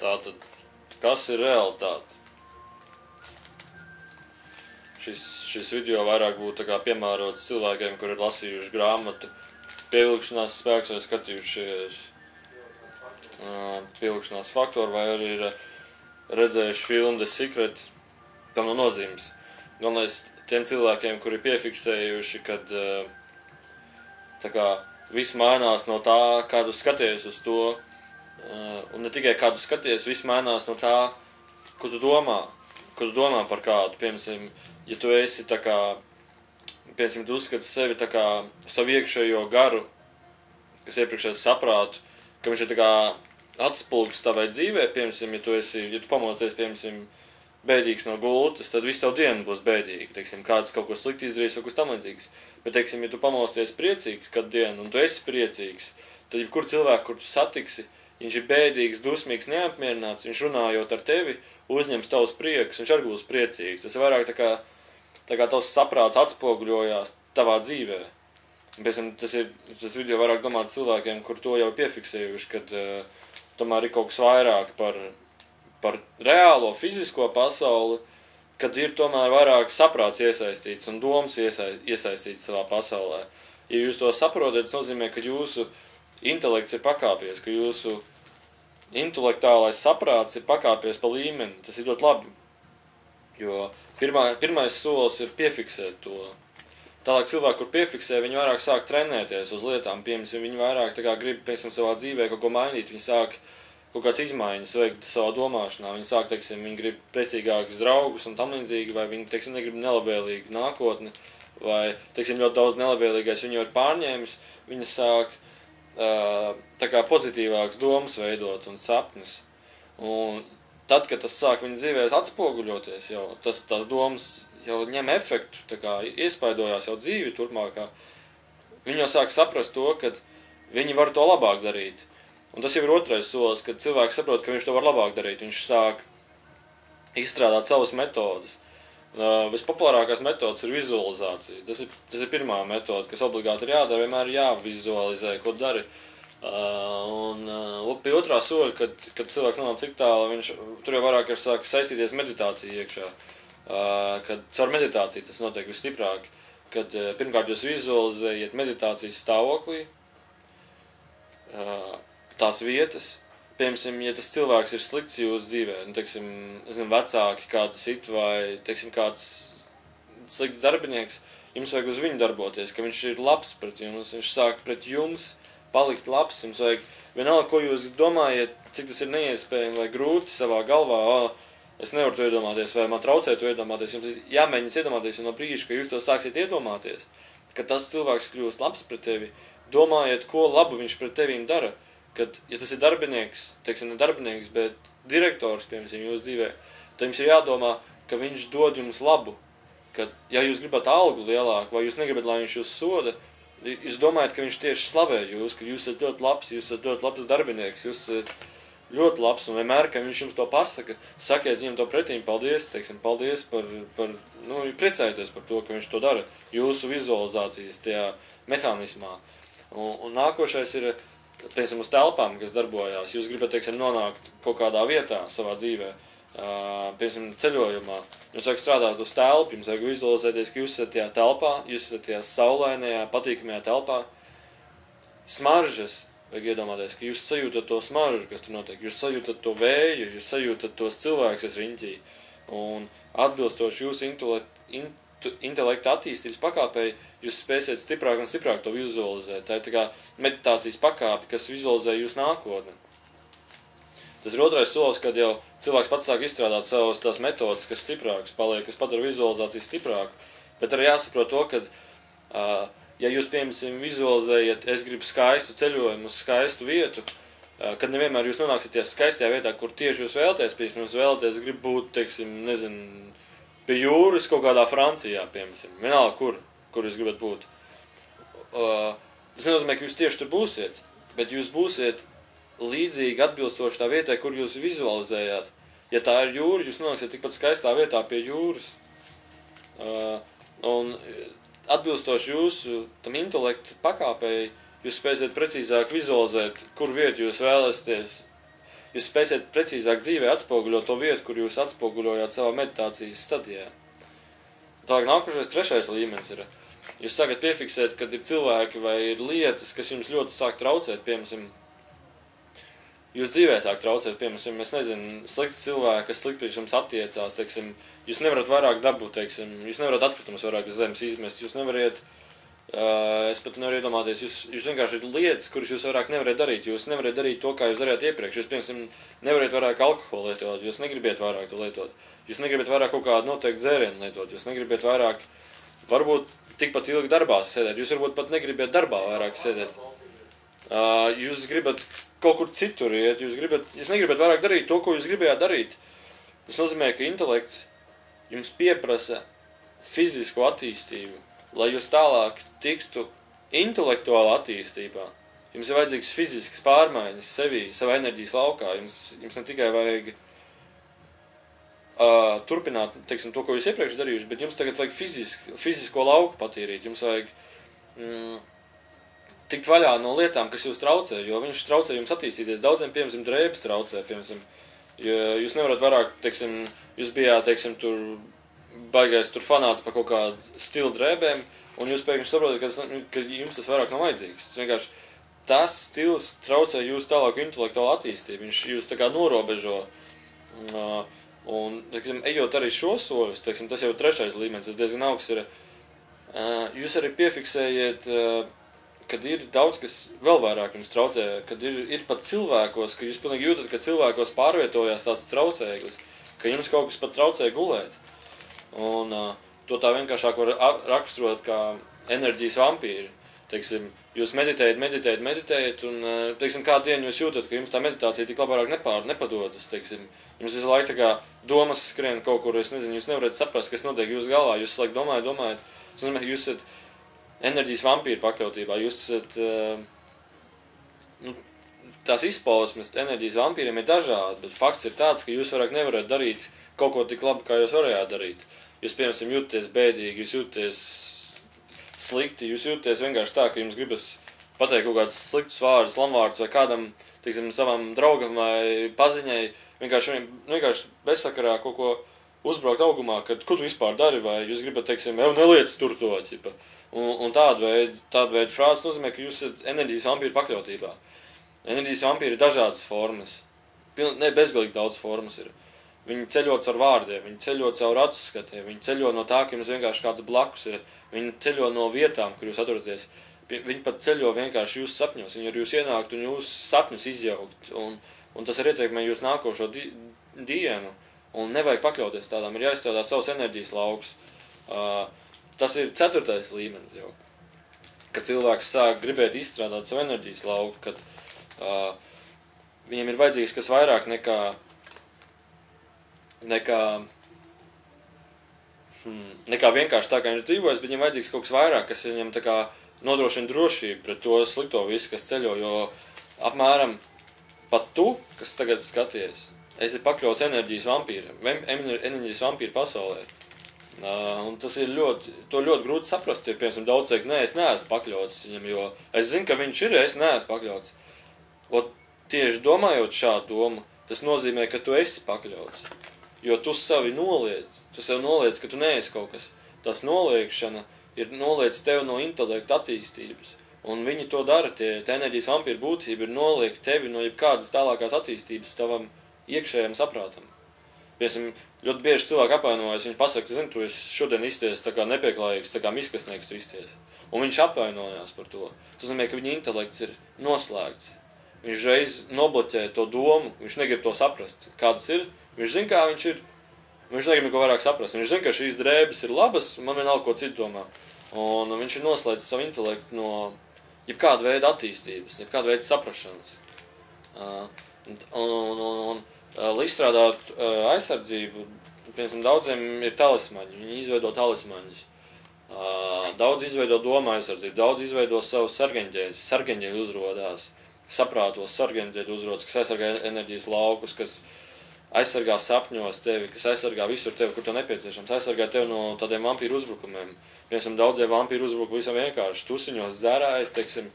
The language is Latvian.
Tātad, kas ir realitāte? Šis video vairāk būtu tā kā piemērots cilvēkiem, kuri ir lasījuši grāmatu Pievilkšanās spēks vai skatījušies Pievilkšanās faktoru, vai arī ir redzējuši filmu The Secret. Tam nav nozīmes. Galvenais tiem cilvēkiem, kuri piefiksējuši, kad tā kā viss mainās no tā, kādu skaties uz to, un ne tikai kādu skaties, viss mainās no tā, ko tu domā par kādu. Piemēram, ja tu esi tā kā, piemēram, tu uzskati sevi tā kā savu iekšējo garu, kas iepriekšēs saprātu, ka viņš ir tā kā atspulgs tavai dzīvē, piemēram, ja tu pamosties, piemēram, bēdīgs no gultas, tad visu tavu dienu būs bēdīgi. Teiksim, kāds kaut ko slikti izdarīs, kaut kas tam līdzīgs. Bet, teiksim, ja tu pamosties priecīgs kādu dienu, un tu esi priecīgs, tad jebkur cilvēku, kur tu satiksi, viņš ir bēdīgs, dusmīgs, neapmierināts, viņš runājot ar tevi, uzņems tavus priekus, viņš arī būs priecīgs. Tas ir vairāk tā kā tavs saprāts atspoguļojās tavā dzīvē. Piemēram, tas video vairāk domāts cilvēkiem, kur to jau piefiksējuši, kad tomēr ir kaut kas vairāk par reālo fizisko pasauli, kad ir tomēr vairāk saprāts iesaistīts un domas iesaistīts savā pasaulē. Ja jūs to saprotat, tas nozīmē, ka jūsu intelekts ir pakāpies, ka jūsu intelektuālais saprāts ir pakāpies pa līmeni. Tas ir ļoti labi, jo pirmais solis ir piefiksēt to. Tālāk cilvēki, kur piefiksē, viņi vairāk sāk trenēties uz lietām, piemēram, viņi vairāk tā kā grib, piemēram, savā dzīvē kaut ko mainīt, viņi sāk kaut kāds izmaiņas veikt savā domāšanā, viņi sāk, teiksim, viņi grib priecīgākus draugus un tam līdzīgi, vai viņi, teiksim, negrib nelabvēlīgu nākotni, vai, teiksim, ļoti daudz nelabvēlīgais viņi jau ir pārņēmis, viņi sāk tā kā pozitīvākas domas veidot un sapnis. Un tad, kad tas sāk viņa dzīvēs atspoguļoties, jau tās domas jau ņem efektu, tā kā iespaidojās jau dzīvi turpmākā, viņi jau sāk saprast to, ka viņi var to labāk darīt. Un tas jau ir otrais solis, kad cilvēks saprot, ka viņš to var labāk darīt. Viņš sāk izstrādāt savas metodas. Vispopulārākās metodas ir vizualizācija. Tas ir pirmā metode, kas obligāti ir jādara, vienmēr ir jāvizualizē, ko dari. Pie otrā soļa, kad cilvēks nonāk cik tālu, tur jau vairāk ir sāk saistīties meditācija iekšā. Kad caur meditāciju tas notiek visstiprāk. Kad pirmkārt jūs vizualizējat meditācijas stāvoklī, tās vietas, piemēram, ja tas cilvēks ir slikts jūsu dzīvē, teiksim, vecāki kādu sit vai, teiksim, kāds slikts darbinieks, jums vajag uz viņu darboties, ka viņš ir labs pret jums, viņš sāk pret jums palikt labs, jums vajag vienalga, ko jūs domājat, cik tas ir neiespējami vai grūti savā galvā, es nevaru to iedomāties, vai man traucē to iedomāties, jums jāmēģina iedomāties, jo no brīža, ka jūs to sāksiet iedomāties, ka tas cilvēks kļūst labs pret tevi, domājiet, ko labu viņš pret tevīm dara. Kad, ja tas ir darbinieks, teiksim, ne darbinieks, bet direktors, piemēram, jūsu dzīvē, tad jums ir jādomā, ka viņš dod jums labu. Kad, ja jūs gribat algu lielāku, vai jūs negribat, lai viņš jūs soda, jūs domājat, ka viņš tieši slavē jūs, ka jūs esat ļoti labs, jūs esat ļoti labs darbinieks, jūs esat ļoti labs, un vienmēr, ka viņš jums to pasaka, sakiet viņam to pretīm, paldies, teiksim, paldies par priecājieties par to, ka viņš to dara jūsu vizualizācijas tajā mehānismā. Un nākošais ir, piemēram, uz telpām, kas darbojās, jūs gribat, teiksim, nonākt kaut kādā vietā savā dzīvē, piemēram, ceļojumā, jums vajag strādāt uz telpu, jums vajag vizualizēties, ka jūs esat tajā telpā, jūs esat tajā saulainajā, patīkamajā telpā. Smaržas, vajag iedomāties, ka jūs sajūtat to smaržu, kas tur notiek, jūs sajūtat to vēju, jūs sajūtat tos cilvēkus, kas riņķī, un atbilstoši jūsu intelekta attīstības pakāpei, jūs spēsiet stiprāk un stiprāk to vizualizēt. Tā ir tā kā meditācijas pakāpe, kas vizualizē jūsu nākotni. Tas ir otrais solis, kad jau cilvēks pats sāk izstrādāt savas tās metodas, kas stiprākas paliek, kas padara vizualizāciju stiprāku. Bet arī jāsaprot to, ka, ja jūs, piemēram, vizualizējat, es gribu skaistu ceļojumu uz skaistu vietu, kad nevienmēr jūs nonāksiet tajā skaistajā vietā, kur tieši jūs vēlaties, piemēram, jūs vēlaties, gribu būt, teiksim, nezinu, pie jūras kaut kādā Francijā, piemēram, vienalga, kur jūs gribat būt. Tas nenozīmē, ka jūs tieši tur būsiet, bet jūs būsiet līdzīgi atbilstoši tā vietai, kur jūs vizualizējāt. Ja tā ir jūra, jūs nonāksiet tikpat skaistā vietā pie jūras. Un atbilstoši jūsu tam intelektu pakāpēji, jūs spēsiet precīzāk vizualizēt, kur vietu jūs vēlēsieties. jūs spēsiet precīzāk dzīvē atspoguļot to vietu, kur jūs atspoguļojāt savā meditācijas stadijā. Tālāk nākošais trešais līmenis ir, jūs sākat piefiksēt, kad ir cilvēki vai ir lietas, kas jums ļoti sāk traucēt, piemēram, jūs dzīvē sāk traucēt, piemēram, es nezinu, slikti cilvēki, kas slikti pēc jums attiecās, teiksim, jūs nevarat vairāk dabūt, teiksim, jūs nevarat atkritumus vairāk uz zemes izmest, jūs nevariet, es pat nevaru iedomāties, jūs vienkārši ir lietas, kuras jūs vairāk nevariet darīt, jūs nevariet darīt to, kā jūs darījāt iepriekš, jūs, piemēram, nevariet vairāk alkoholu lietot, jūs negribiet vairāk to lietot, jūs negribiet vairāk kaut kādu noteiktu dzērienu lietot, jūs negribiet vairāk, varbūt tikpat ilgi darbā sēdēt, jūs varbūt pat negribiet darbā vairāk sēdēt, jūs gribat kaut kur citur iet, jūs negribat vairāk darīt to, ko jūs gribējāt darīt. Tas nozīmē, ka intelekts jums pieprasa fizisko attīstību, lai jūs tālāk tiktu intelektuāla attīstībā. Jums ir vajadzīgs fiziskas pārmaiņas sevī, savā enerģijas laukā. Jums ne tikai vajag turpināt, teiksim, to, ko jūs iepriekš darījuši, bet jums tagad vajag fizisko lauku patīrīt. Jums vajag tikt vaļā no lietām, kas jūs traucē, jo viņš traucē jums attīstīties. Daudziem, piemēram, drēbes traucē, piemēram, jūs nevarat vairāk, teiksim, jūs bijāt, teiksim, tur baigais tur fanāts par kaut kādu stilu drēbēm, un jūs pēkšņi saprotat, ka jums tas vairāk nav vajadzīgs. Tas stils traucē jūs tālāku intelektuālu attīstību, viņš jūs tā kā norobežo, un, teiksim, ejot arī šos soļus, teiksim, tas jau ir trešais līmenis, tas diezgan augsts ir, jūs arī piefiksējiet, kad ir daudz, kas vēl vairāk jums traucē, kad ir pat cilvēkos, ka jūs pilnīgi jūtat, ka cilvēkos pārvietojās tāds traucēklis, ka jums kaut kas pat traucē gulēt. Un to tā vienkāršāk var raksturot kā enerģijas vampīri. Teiksim, jūs meditējat, un, teiksim, kādu dienu jūs jūtat, ka jums tā meditācija tik labāk nepadodas, teiksim. Jums visu laiku tā kā domas skrien kaut kur, es nezinu, jūs nevarat saprast, kas notiek jūsu galvā, jūs laiku domājat. Tas nozīmē, ka jūs esat enerģijas vampīru pakļautībā, jūs esat, tās izpausmes enerģijas vampīriem ir dažādi, bet fakts ir tāds, ka jūs vairāk nevarat darīt kaut ko tik labi, kā jūs varējāt darīt. Jūs, piemēram, jūtaties bēdīgi, jūs jūtaties slikti, jūs jūtaties vienkārši tā, ka jums gribas pateikt kaut kādus sliktus vārdus, slamvārdus vai kādam, teiksim, savam draugam vai paziņai, vienkārši bezsakarā kaut ko uzbraukt augumā, kad ko tu vispār dari, vai jūs gribat, teiksim, neliec tur to, ķipa. Un tāda veida frāzes nozīmē, ka jūs esat enerģijas vampīru pakļautībā. Enerģijas vampīri ir dažādas formas. Bezgalīgi daudz formas ir. Viņi ceļo caur vārdiem, viņi ceļo caur acu skatiem, viņi ceļo no tā, ka jums vienkārši kāds blakus ir, viņi ceļo no vietām, kur jūs atrodaties. Viņi pat ceļo vienkārši jūsu sapņos, viņi ar jūs ienākt un jūsu sapņus izjaukt, un tas arī ietekmē jūs nākošo dienu, un nevajag pakļauties tādām, ir jāizstrādā savs enerģijas lauks. Tas ir 4. līmenis jau, kad cilvēks sāk gribēt izstrādāt savu enerģijas lauku, kad viņiem ir vajadzīgs kas vairāk nekā vienkārši tā, kā viņš dzīvojas, bet viņam vajadzīgs kaut kas vairāk, kas viņam tā kā nodrošina drošību pret to slikto visu, kas ceļo, jo apmēram pat tu, kas tagad skaties, esi pakļauts enerģijas vampīram, enerģijas vampīru pasaulē. Un tas ir ļoti grūti saprast, ja, piemēram, daudz teikt, nē, es neesmu pakļauts viņam, jo es zinu, ka viņš ir, es neesmu pakļauts. Tieši domājot šādu domu, tas nozīmē, ka tu esi pakļauts. Jo tu sev noliec, ka tu neesi kaut kas. Tas noliekšana ir noliec tev no intelekta attīstības. Un viņi to dara, tie enerģijas vampīru būtība ir noliekt tevi no jebkādas tālākās attīstības tavam iekšējam saprātam. Piemēram, ļoti bieži cilvēki apvainojas, viņi pasaka, zini, tu esi šodien izties tā kā nepieklājīgs, tā kā miskasnieks tu izties. Un viņš apvainojās par to. Tas nozīmē, ka viņa intelekts ir noslēgts. Viņš reiz nobloķē to domu, viņš negrib to saprast, kā tas ir. Viņš zina, kā viņš ir, viņš negrib neko vairāk saprast. Viņš zina, ka šīs drēbes ir labas, man vienalga, ko citu domā. Un viņš ir noslēdzis savu intelektu no jebkāda veida attīstības, jebkāda veida saprašanas. Lai izstrādāt aizsardzību, piemēram, daudziem ir talismaņi, viņi izveido talismaņus. Daudz izveido doma aizsardzību, daudz izveido savus sargeņģēļus, sargeņģēļi uzrodās, saprātos sargeņģēļi uzrodas, kas aizsargā enerģijas laukus, kas aizsargā sapņos tevi, kas aizsargā visur tevi, kur to nepieciešams, aizsargā tevi no tādiem vampīru uzbrukumiem. Piemēram, daudzie vampīru uzbrukumi visam vienkārši tusiņos dzērāji, teiksim,